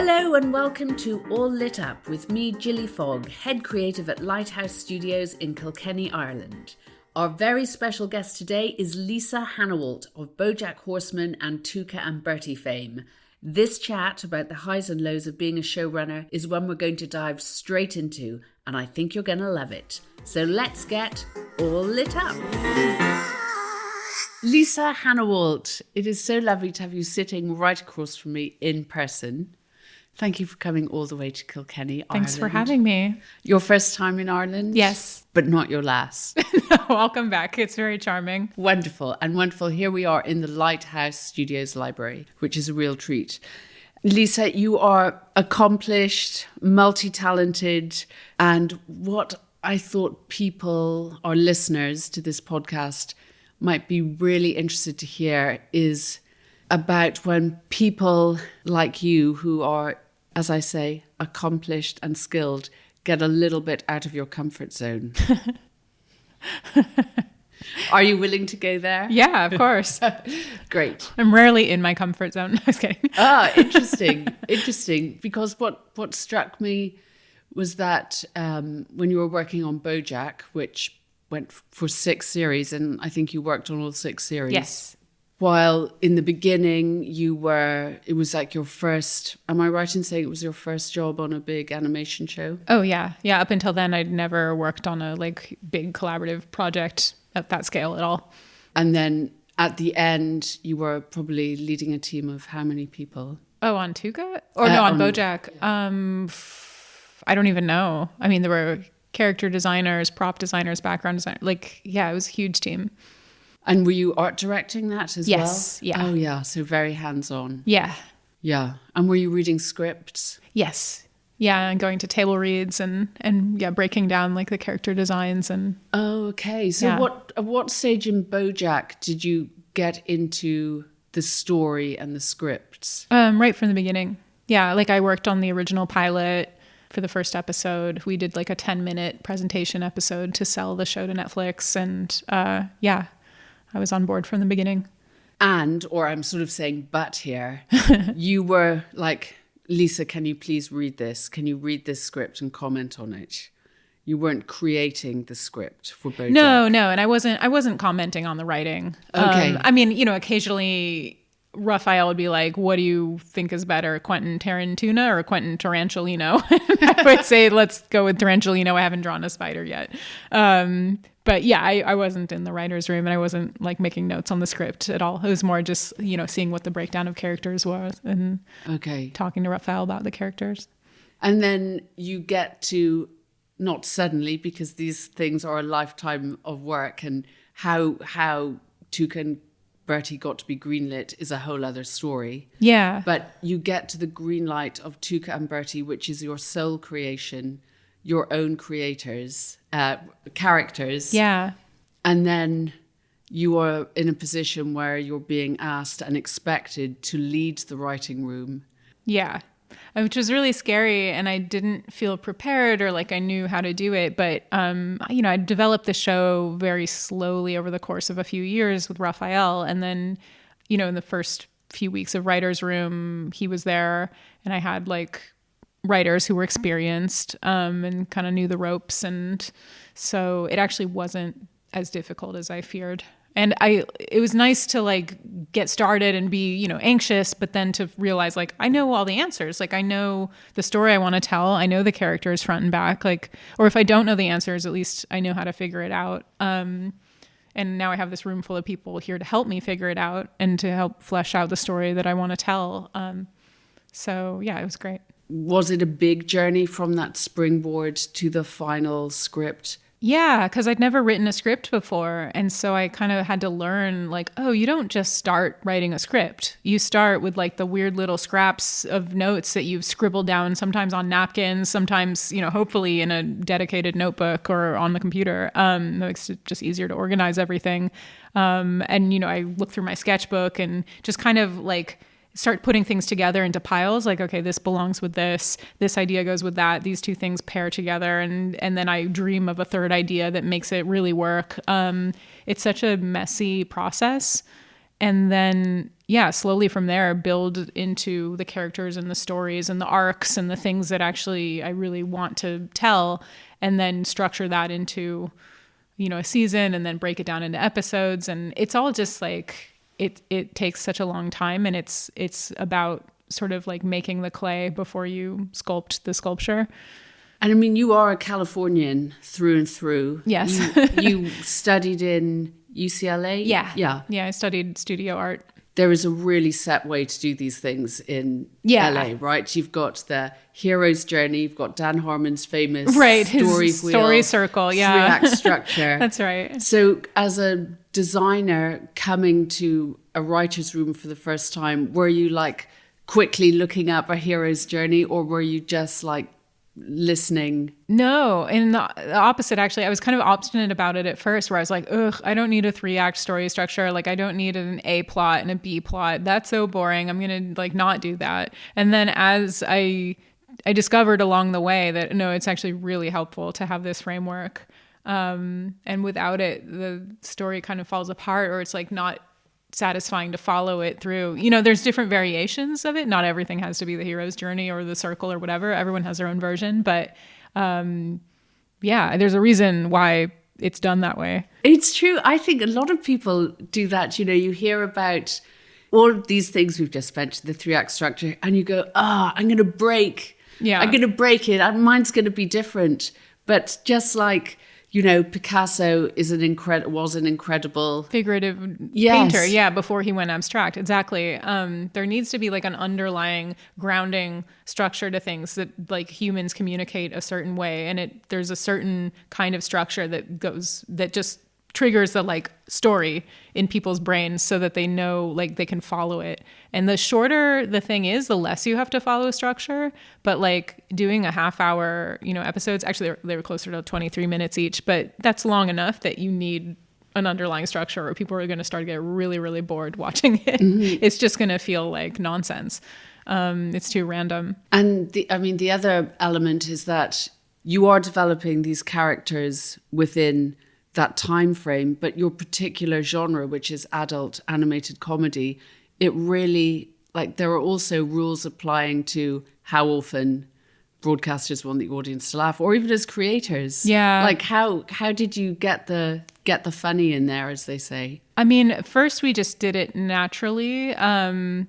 Hello and welcome to All Lit Up with me, Gilly Fogg, head creative at Lighthouse Studios in Kilkenny, Ireland. Our very special guest today is Lisa Hanawalt of BoJack Horseman and Tuca and Bertie fame. This chat about the highs and lows of being a showrunner is one we're going to dive straight into, and I think you're going to love it. So let's get all lit up. Lisa Hanawalt, it is so lovely to have you sitting right across from me in person. Thank you for coming all the way to Kilkenny, Thanks Ireland. for having me. Your first time in Ireland? Yes. But not your last. No, I'll come back. It's very charming. Wonderful. And wonderful. Here we are in the Lighthouse Studios library, which is a real treat. Lisa, you are accomplished, multi-talented, and what I thought people, our listeners to this podcast, might be really interested to hear is about when people like you, who are, as I say, accomplished and skilled, get a little bit out of your comfort zone. Are you willing to go there? Yeah, of course. Great. I'm rarely in my comfort zone. I was kidding. Interesting. Because what struck me was that when you were working on BoJack, which went for 6 series, and I think you worked on all 6 series. Yes. While in the beginning it was like your first, am I right in saying it was your first job on a big animation show? Oh, yeah. Yeah, up until then, I'd never worked on a big collaborative project at that scale at all. And then at the end, you were probably leading a team of how many people? Oh, on Tuca? Or no, on BoJack. I don't even know. I mean, there were character designers, prop designers, background designers. It was a huge team. And were you art directing that as well? Yes, yeah. Oh, yeah. So very hands-on. Yeah. Yeah. And were you reading scripts? Yes. Yeah, and going to table reads and breaking down the character designs and. Oh, okay. So at what stage in BoJack did you get into the story and the scripts? Right from the beginning. Yeah, I worked on the original pilot for the first episode. We did a 10-minute presentation episode to sell the show to Netflix, and I was on board from the beginning. Or I'm sort of saying but here, you were like, Lisa, can you please read this? Can you read this script and comment on it? You weren't creating the script for BoJack. No, and I wasn't commenting on the writing. Okay. Occasionally Raphael would be like, what do you think is better, Quentin Tarantino or Quentin Tarantelino? I would say, let's go with Tarantelino. I haven't drawn a spider yet. But yeah, I wasn't in the writer's room, and I wasn't making notes on the script at all. It was more just, seeing what the breakdown of characters was and talking to Raphael about the characters. And then you get to, not suddenly, because these things are a lifetime of work, and how Tuca and Bertie got to be greenlit is a whole other story. Yeah. But you get to the green light of Tuca and Bertie, which is your sole creation, your own creators, characters. Yeah. And then you are in a position where you're being asked and expected to lead the writing room. Yeah. Which was really scary, and I didn't feel prepared or I knew how to do it. But, I developed the show very slowly over the course of a few years with Raphael. And then, in the first few weeks of writer's room, he was there, and I had writers who were experienced and kind of knew the ropes. And so it actually wasn't as difficult as I feared. And it was nice to get started and be, anxious, but then to realize I know all the answers. I know the story I want to tell. I know the characters front and back. Or if I don't know the answers, at least I know how to figure it out. And now I have this room full of people here to help me figure it out and to help flesh out the story that I want to tell. So yeah, it was great. Was it a big journey from that springboard to the final script? Yeah, because I'd never written a script before. And so I kind of had to learn you don't just start writing a script. You start with the weird little scraps of notes that you've scribbled down, sometimes on napkins, sometimes, hopefully in a dedicated notebook or on the computer. It makes it just easier to organize everything. And, I look through my sketchbook and just kind of start putting things together into piles. Okay, this belongs with this idea goes with that, these two things pair together, and then I dream of a third idea that makes it really work. It's such a messy process, And then, slowly from there, build into the characters and the stories and the arcs and the things that actually I really want to tell, and then structure that into, a season, and then break it down into episodes. And it's all just like, it takes such a long time, and it's about sort of like making the clay before you sculpt the sculpture. And I mean, you are a Californian through and through. Yes. You studied in UCLA? Yeah, I studied studio art. There is a really set way to do these things in LA, right? You've got the hero's journey. You've got Dan Harmon's famous story circle, 3-act structure. That's right. So as a designer coming to a writer's room for the first time, were you like quickly looking up a hero's journey, or were you just like listening? No, and the opposite, actually. I was kind of obstinate about it at first, where I was like, I don't need a 3-act story structure. Like, I don't need an A plot and a B plot. That's so boring. I'm going to like not do that. And then as I discovered along the way that no, it's actually really helpful to have this framework. And without it, the story kind of falls apart, or it's like not satisfying to follow it through. There's different variations of it. Not everything has to be the hero's journey or the circle or whatever. Everyone has their own version, but there's a reason why it's done that way. It's true. I think a lot of people do that. You hear about all of these things we've just mentioned, the 3-act structure, and you go, I'm going to break. Yeah. I'm going to break it. Mine's going to be different. But just like, Picasso was an incredible figurative painter. Before he went abstract. Exactly. There needs to be like an underlying grounding structure to things, that like humans communicate a certain way. And there's a certain kind of structure that just triggers the like story in people's brains, so that they know like they can follow it. And the shorter the thing is, the less you have to follow a structure. But like doing a half-hour episodes, actually they were closer to 23 minutes each, but that's long enough that you need an underlying structure, or people are going to start to get really, really bored watching it. Mm-hmm. It's just going to feel like nonsense. It's too random. And the other element is that you are developing these characters within that time frame, but your particular genre, which is adult animated comedy, it really, like, there are also rules applying to how often broadcasters want the audience to laugh, or even as creators. Yeah. Like, how did you get the funny in there, as they say? I mean, first we just did it naturally. And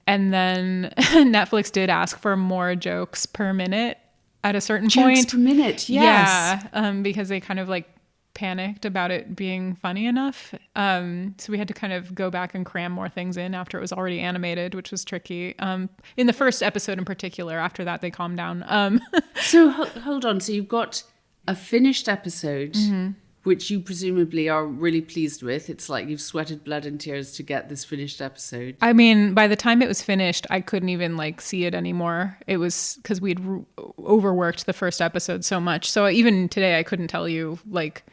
then Netflix did ask for more jokes per minute at a certain point. Jokes per minute, yes. Yeah, because they kind of like panicked about it being funny enough. So we had to kind of go back and cram more things in after it was already animated, which was tricky. In the first episode in particular, after that they calmed down. So hold on. So you've got a finished episode, mm-hmm. which you presumably are really pleased with. It's like you've sweated blood and tears to get this finished episode. I mean, by the time it was finished, I couldn't even like see it anymore. It was because we'd overworked the first episode so much. So even today, I couldn't tell you, like,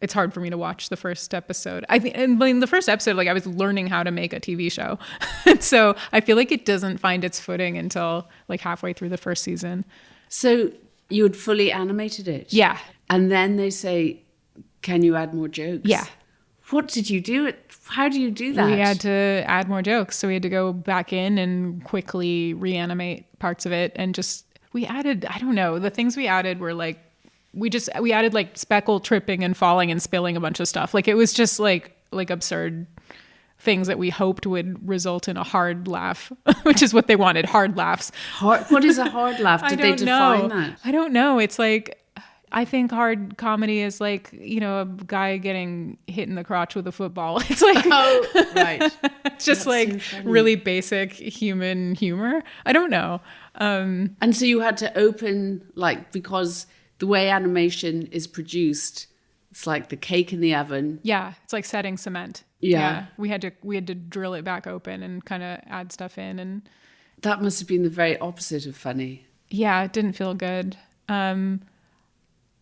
it's hard for me to watch the first episode. I think in the first episode, like, I was learning how to make a TV show. So I feel like it doesn't find its footing until like halfway through the first season. So you had fully animated it? Yeah. And then they say, can you add more jokes? Yeah. What did you do? How do you do that? We had to add more jokes. So we had to go back in and quickly reanimate parts of it. And we added, I don't know, the things we added were like, we added like Speckle tripping and falling and spilling a bunch of stuff. Like, it was just like absurd things that we hoped would result in a hard laugh, which is what they wanted, hard laughs. What is a hard laugh? Did they define that? I don't know. It's like, I think hard comedy is like, a guy getting hit in the crotch with a football. It's like, oh, right. It's just That's like so really basic human humor. I don't know. And so you had to open, like, because the way animation is produced, it's like the cake in the oven. Yeah, it's like setting cement. Yeah. We had to drill it back open and kind of add stuff in, and that must have been the very opposite of funny. Yeah, it didn't feel good.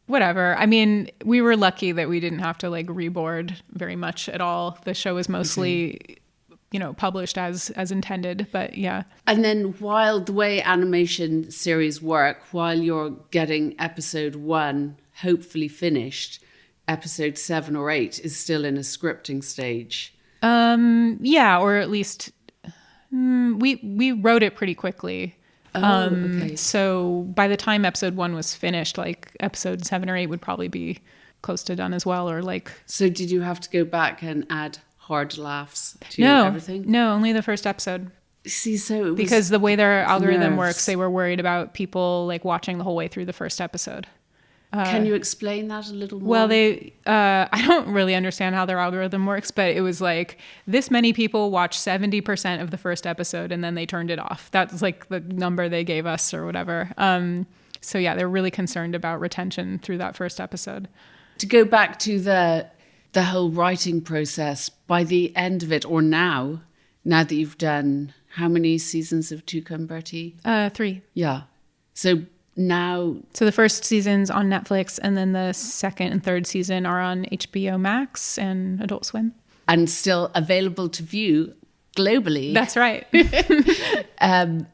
Whatever. I mean, we were lucky that we didn't have to like reboard very much at all. The show was mostly published as intended, but yeah. And then while the way animation series work, while you're getting episode 1 hopefully finished, episode 7 or 8 is still in a scripting stage. Yeah, or at least we wrote it pretty quickly. Okay. So by the time episode 1 was finished, like episode 7 or 8 would probably be close to done as well, or like. So did you have to go back and add hard laughs to everything? No, only the first episode. See, so it was Because the way their algorithm nerves. works, they were worried about people like watching the whole way through the first episode. Can you explain that a little more? Well, I don't really understand how their algorithm works, but it was like this many people watched 70% of the first episode and then they turned it off. That's like the number they gave us or whatever. So yeah, they're really concerned about retention through that first episode. To go back to the whole writing process, by the end of it, or now that you've done how many seasons of Tuca and Bertie? 3. Yeah. So now... So the first season's on Netflix, and then the second and third season are on HBO Max and Adult Swim. And still available to view globally. That's right. And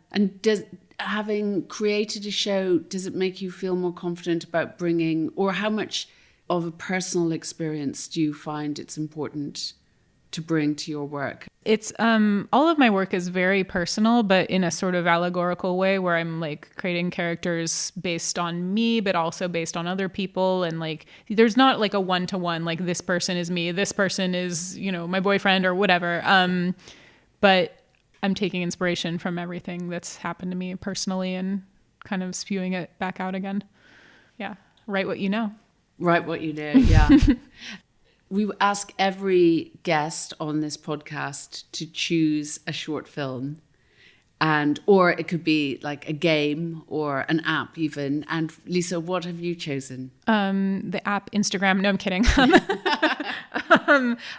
having created a show, does it make you feel more confident about bringing, or how much of a personal experience do you find it's important to bring to your work? It's all of my work is very personal, but in a sort of allegorical way where I'm like creating characters based on me, but also based on other people. And like, there's not like a one-to-one, like this person is me, this person is, my boyfriend or whatever. But I'm taking inspiration from everything that's happened to me personally and kind of spewing it back out again. Yeah. Write what you know. Write what you know. Yeah. We ask every guest on this podcast to choose a short film, or it could be like a game or an app even. And Lisa, what have you chosen? The app Instagram. No, I'm kidding.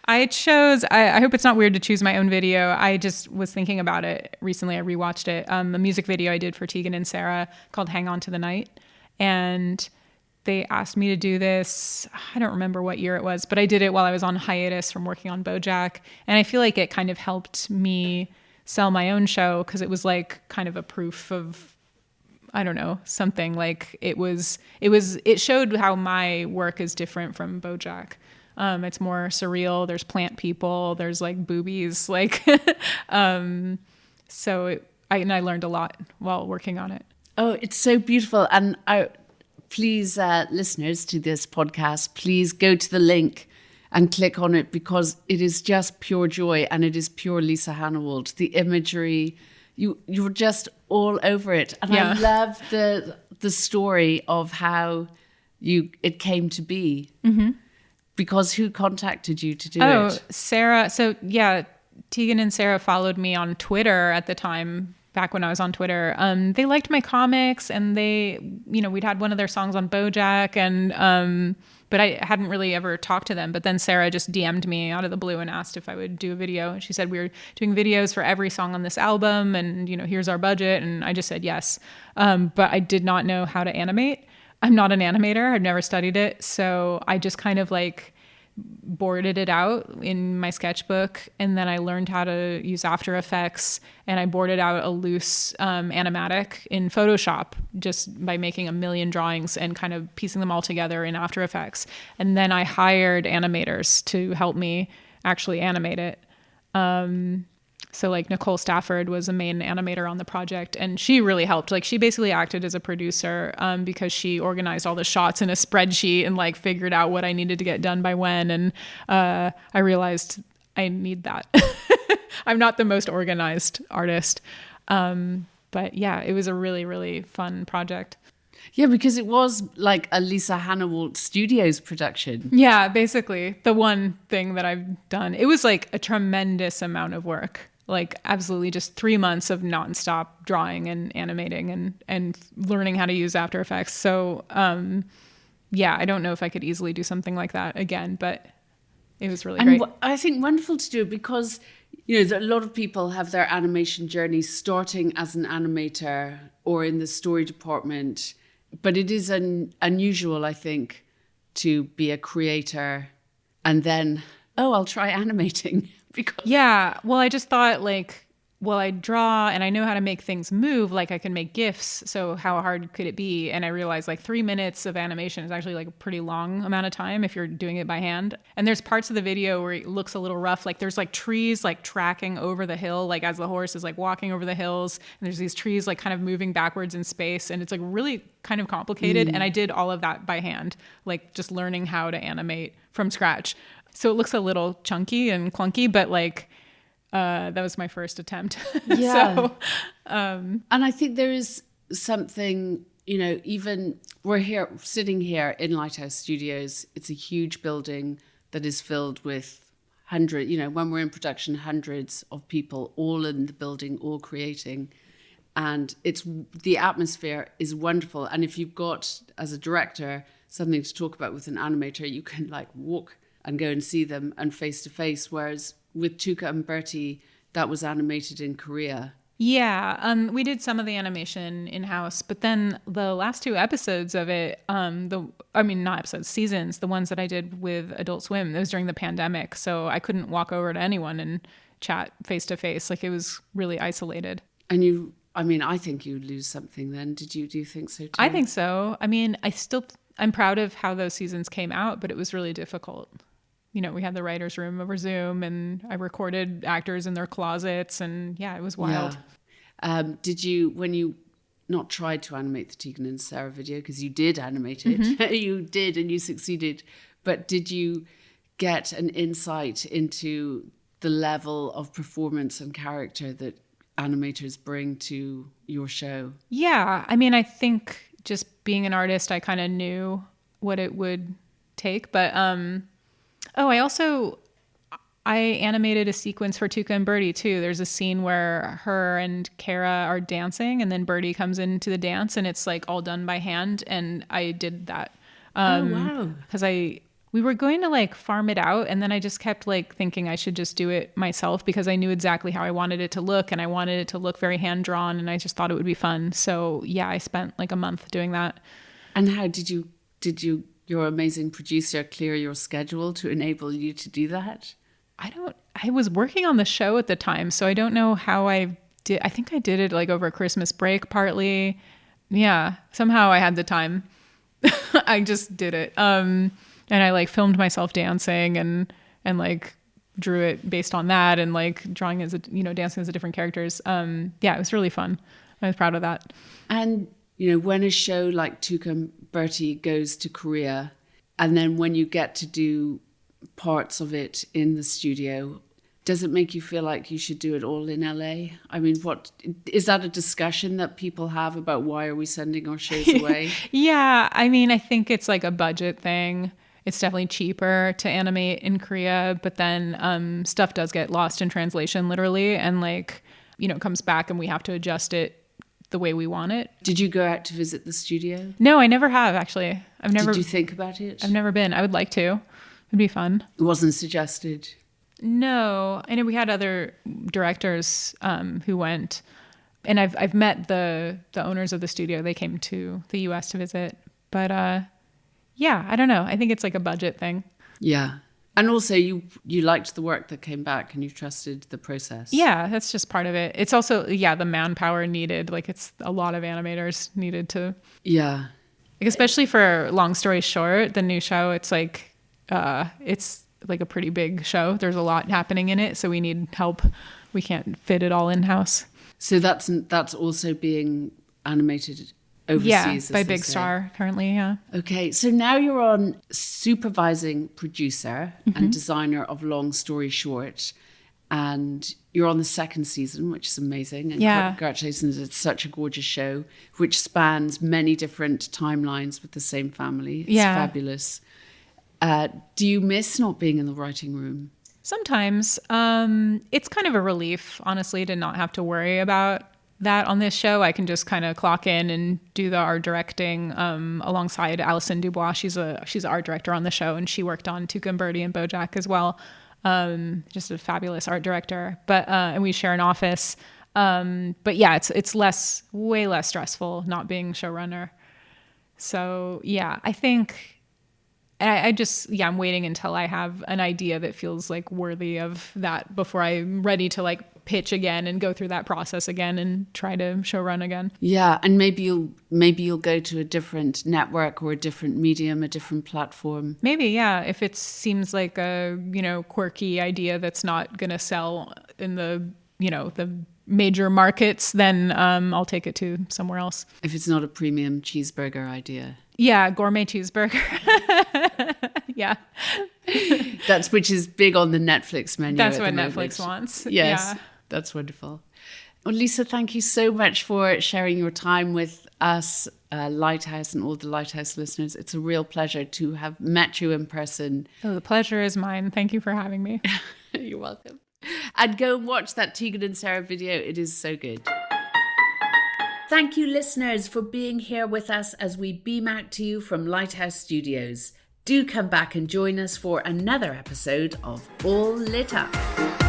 I chose, I hope it's not weird to choose my own video. I just was thinking about it recently. I rewatched it. A music video I did for Tegan and Sarah called Hang On to the Night. And they asked me to do this. I don't remember what year it was, but I did it while I was on hiatus from working on BoJack. And I feel like it kind of helped me sell my own show because it was like kind of a proof of, I don't know, something like it showed how my work is different from BoJack. It's more surreal. There's plant people. There's like boobies. Like, I learned a lot while working on it. Oh, it's so beautiful. And please, listeners to this podcast, please go to the link and click on it because it is just pure joy and it is pure Lisa Hanawalt. The imagery, you're just all over it. And yeah. I love the story of how it came to be. Mm-hmm. Because who contacted you to do it? Oh, Sarah. So yeah, Tegan and Sarah followed me on Twitter at the time. Back when I was on Twitter, they liked my comics and we'd had one of their songs on BoJack but I hadn't really ever talked to them. But then Sarah just DM'd me out of the blue and asked if I would do a video. She said, we're doing videos for every song on this album and, here's our budget. And I just said yes. But I did not know how to animate. I'm not an animator. I've never studied it. So I just kind of like boarded it out in my sketchbook, and then I learned how to use After Effects, and I boarded out a loose animatic in Photoshop just by making a million drawings and kind of piecing them all together in After Effects. And then I hired animators to help me actually animate it. So like Nicole Stafford was a main animator on the project, and she really helped. Like she basically acted as a producer because she organized all the shots in a spreadsheet and like figured out what I needed to get done by when. And I realized I need that. I'm not the most organized artist. But yeah, it was a really, really fun project. Yeah, because it was like a Lisa Hanawalt Studios production. Yeah, basically the one thing that I've done. It was like a tremendous amount of work. Like absolutely just 3 months of nonstop drawing and animating and learning how to use After Effects. So yeah, I don't know if I could easily do something like that again, but it was really great. I think wonderful to do it because, a lot of people have their animation journey starting as an animator or in the story department, but it is unusual, I think, to be a creator and then, I'll try animating. Yeah, well, I just thought like well, I draw and I know how to make things move. Like I can make GIFs. So how hard could it be? And I realized like 3 minutes of animation is actually like a pretty long amount of time if you're doing it by hand. And there's parts of the video where it looks a little rough. Like there's like trees like tracking over the hill, like as the horse is like walking over the hills. And there's these trees like kind of moving backwards in space. And it's like really kind of complicated. And I did all of that by hand, like just learning how to animate from scratch. So it looks a little chunky and clunky, but like, that was my first attempt. Yeah. So, and I think there is something, even we're sitting here in Lighthouse Studios. It's a huge building that is filled with when we're in production, hundreds of people all in the building, all creating. And the atmosphere is wonderful. And if you've got, as a director, something to talk about with an animator, you can like walk and go and see them and face to face. Whereas with Tuca and Bertie, that was animated in Korea. Yeah, we did some of the animation in-house, but then the last 2 episodes of it, not episodes, seasons, the ones that I did with Adult Swim, it was during the pandemic, so I couldn't walk over to anyone and chat face-to-face. Like, it was really isolated. And I think you lose something then. Do you think so too? I think so. I mean, I'm proud of how those seasons came out, but it was really difficult. We had the writer's room over Zoom and I recorded actors in their closets and yeah, it was wild. Yeah. Did you, when you not tried to animate the Tegan and Sarah video, because you did animate it, you did and you succeeded, but did you get an insight into the level of performance and character that animators bring to your show? Yeah. I mean, I think just being an artist, I kind of knew what it would take, but, I animated a sequence for Tuca and Bertie too. There's a scene where her and Kara are dancing and then Bertie comes into the dance and it's like all done by hand. And I did that. Oh, wow. Cause we were going to like farm it out. And then I just kept like thinking I should just do it myself because I knew exactly how I wanted it to look and I wanted it to look very hand drawn and I just thought it would be fun. So yeah, I spent like a month doing that. And how did you, your amazing producer, clear your schedule to enable you to do that? I was working on the show at the time, so I don't know how I did. I think I did it like over Christmas break partly. Yeah, somehow I had the time. I just did it. And I like filmed myself dancing and like drew it based on that and like drawing as dancing as the different characters. Yeah, it was really fun. I was proud of that. And when a show like Tuca and Bertie goes to Korea, and then when you get to do parts of it in the studio, does it make you feel like you should do it all in LA? I mean, what is that a discussion that people have about why are we sending our shows away? Yeah, I mean, I think it's like a budget thing. It's definitely cheaper to animate in Korea, but then stuff does get lost in translation literally and like, it comes back and we have to adjust it the way we want it. Did you go out to visit the studio? No, I never have actually. Did you think about it? I've never been. I would like to. It'd be fun. It wasn't suggested. No, I know we had other directors who went, and I've met the owners of the studio. They came to the U.S. to visit, but yeah, I don't know. I think it's like a budget thing. Yeah, and also you liked the work that came back, and you trusted the process. Yeah, that's just part of it. It's also the manpower needed. Like it's a lot of animators needed to. Yeah, like especially for Long Story Short, the new show. It's like a pretty big show. There's a lot happening in it, so we need help. We can't fit it all in-house. So that's also being animated overseas. Yeah, by Big Star currently, yeah. Okay, so now you're on supervising producer and designer of Long Story Short, and you're on the 2nd season, which is amazing. And congratulations, it's such a gorgeous show, which spans many different timelines with the same family. It's fabulous. Do you miss not being in the writing room? Sometimes. It's kind of a relief, honestly, to not have to worry about that on this show. I can just kind of clock in and do the art directing alongside Alison Dubois. She's an art director on the show, and she worked on Tuca and Bertie and BoJack as well. Just a fabulous art director. But and we share an office. But yeah, it's way less stressful not being showrunner. So yeah, I think. I'm waiting until I have an idea that feels like worthy of that before I'm ready to like pitch again and go through that process again and try to show run again. Yeah, and maybe you'll go to a different network or a different medium, a different platform. Maybe, yeah. If it seems like a, quirky idea that's not going to sell in the, the major markets, then I'll take it to somewhere else. If it's not a premium cheeseburger idea. Yeah, gourmet cheeseburger. Yeah. Which is big on the Netflix menu. That's what Netflix wants. Yes, yeah. That's wonderful. Well, Lisa, thank you so much for sharing your time with us, Lighthouse, and all the Lighthouse listeners. It's a real pleasure to have met you in person. Oh, the pleasure is mine. Thank you for having me. You're welcome. And go and watch that Tegan and Sarah video. It is so good. Thank you, listeners, for being here with us as we beam out to you from Lighthouse Studios. Do come back and join us for another episode of All Lit Up.